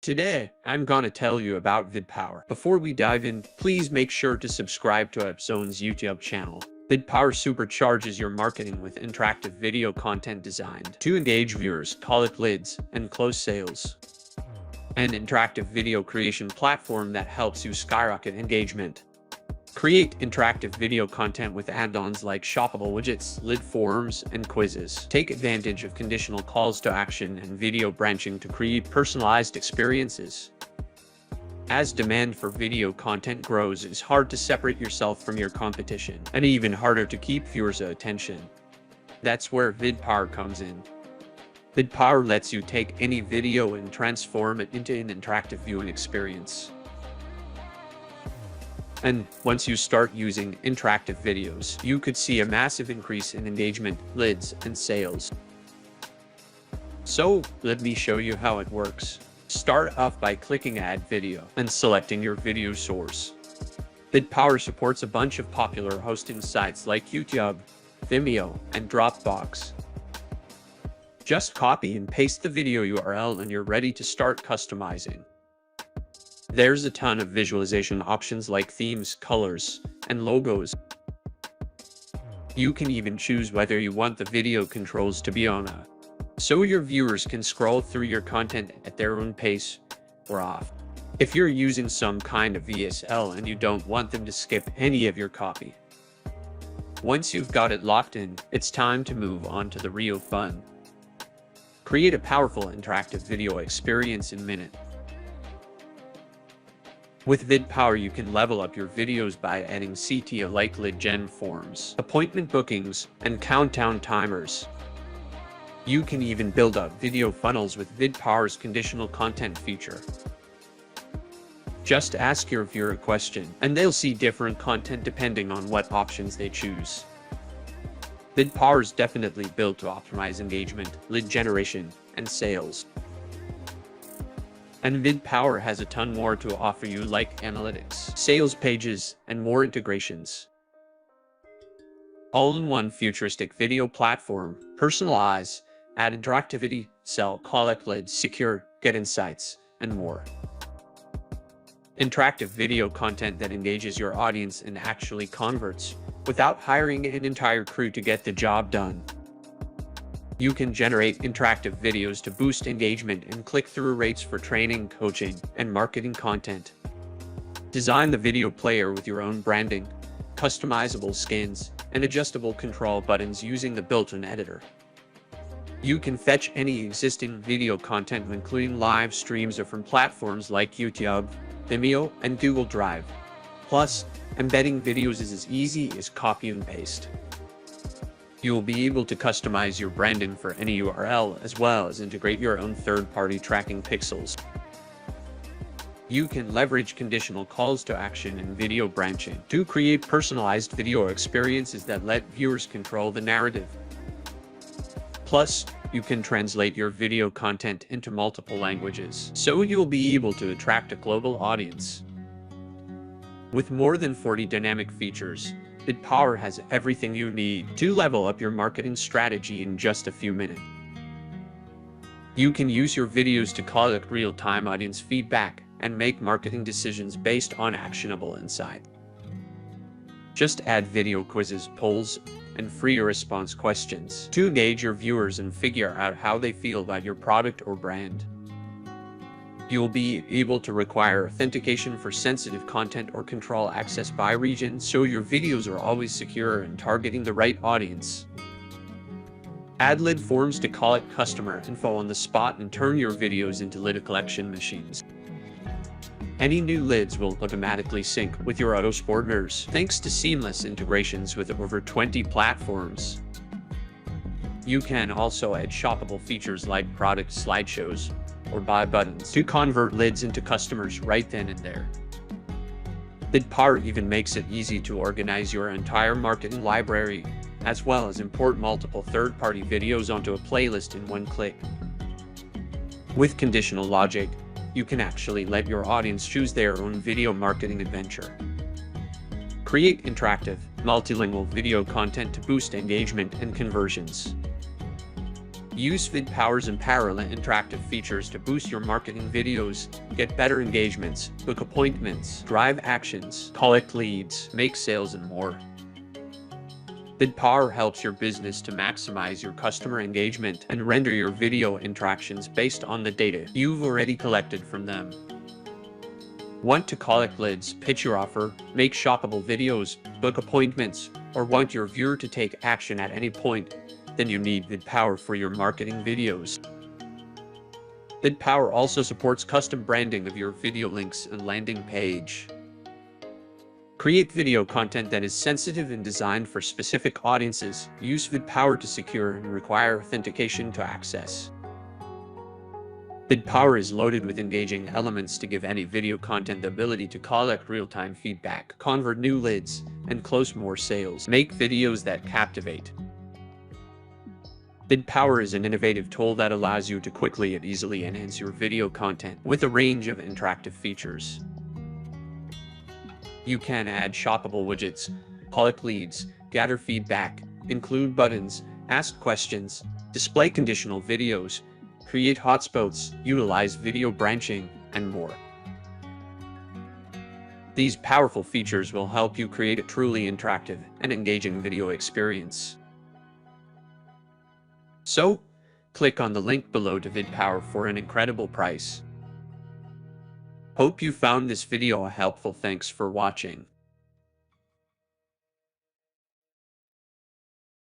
Today, I'm gonna tell you about VidPowr. Before we dive in, please make sure to subscribe to appsumo's YouTube channel. VidPowr supercharges your marketing with interactive video content designed to engage viewers, call it leads, and close sales. An interactive video creation platform that helps you skyrocket engagement. Create interactive video content with add-ons like shoppable widgets, lead forms, and quizzes. Take advantage of conditional calls to action and video branching to create personalized experiences. As demand for video content grows, it's hard to separate yourself from your competition, and even harder to keep viewers' attention. That's where VidPowr comes in. VidPowr lets you take any video and transform it into an interactive viewing experience. And once you start using interactive videos, you could see a massive increase in engagement, leads, and sales. So, let me show you how it works. Start off by clicking Add Video and selecting your video source. VidPowr supports a bunch of popular hosting sites like YouTube, Vimeo, and Dropbox. Just copy and paste the video URL and you're ready to start customizing. There's a ton of visualization options like themes, colors, and logos. You can even choose whether you want the video controls to be on so your viewers can scroll through your content at their own pace or off. If you're using some kind of VSL and you don't want them to skip any of your copy. Once you've got it locked in, it's time to move on to the real fun. Create a powerful interactive video experience in minutes. With VidPowr, you can level up your videos by adding CTA like lead gen forms, appointment bookings, and countdown timers. You can even build up video funnels with VidPowr's conditional content feature. Just ask your viewer a question, and they'll see different content depending on what options they choose. VidPowr is definitely built to optimize engagement, lead generation, and sales. And VidPowr has a ton more to offer you like analytics, sales pages, and more integrations. All-in-one futuristic video platform, personalize, add interactivity, sell, collect leads, secure, get insights, and more. Interactive video content that engages your audience and actually converts, without hiring an entire crew to get the job done. You can generate interactive videos to boost engagement and click-through rates for training, coaching, and marketing content. Design the video player with your own branding, customizable skins, and adjustable control buttons using the built-in editor. You can fetch any existing video content, including live streams or from platforms like YouTube, Vimeo, and Google Drive. Plus, embedding videos is as easy as copy and paste. You will be able to customize your branding for any URL, as well as integrate your own third-party tracking pixels. You can leverage conditional calls to action and video branching to create personalized video experiences that let viewers control the narrative. Plus, you can translate your video content into multiple languages, so you'll be able to attract a global audience. With more than 40 dynamic features, VidPowr has everything you need to level up your marketing strategy in just a few minutes. You can use your videos to collect real-time audience feedback and make marketing decisions based on actionable insight. Just add video quizzes, polls, and free response questions to engage your viewers and figure out how they feel about your product or brand. You will be able to require authentication for sensitive content or control access by region, so your videos are always secure and targeting the right audience. Add lead forms to collect customer info on the spot and turn your videos into lead collection machines. Any new leads will automatically sync with your autoresponders thanks to seamless integrations with over 20 platforms. You can also add shoppable features like product slideshows or buy buttons to convert leads into customers right then and there. VidPowr even makes it easy to organize your entire marketing library, as well as import multiple third-party videos onto a playlist in one click. With conditional logic, you can actually let your audience choose their own video marketing adventure. Create interactive, multilingual video content to boost engagement and conversions. Use VidPowr's and parallel interactive features to boost your marketing videos, get better engagements, book appointments, drive actions, collect leads, make sales, and more. VidPowr helps your business to maximize your customer engagement and render your video interactions based on the data you've already collected from them. Want to collect leads, pitch your offer, make shoppable videos, book appointments, or want your viewer to take action at any point? Then you need VidPowr for your marketing videos. VidPowr also supports custom branding of your video links and landing page. Create video content that is sensitive and designed for specific audiences. Use VidPowr to secure and require authentication to access. VidPowr is loaded with engaging elements to give any video content the ability to collect real-time feedback, convert new leads, and close more sales. Make videos that captivate. VidPowr is an innovative tool that allows you to quickly and easily enhance your video content with a range of interactive features. You can add shoppable widgets, collect leads, gather feedback, include buttons, ask questions, display conditional videos, create hotspots, utilize video branching, and more. These powerful features will help you create a truly interactive and engaging video experience. So, click on the link below to VidPowr for an incredible price. Hope you found this video helpful. Thanks for watching.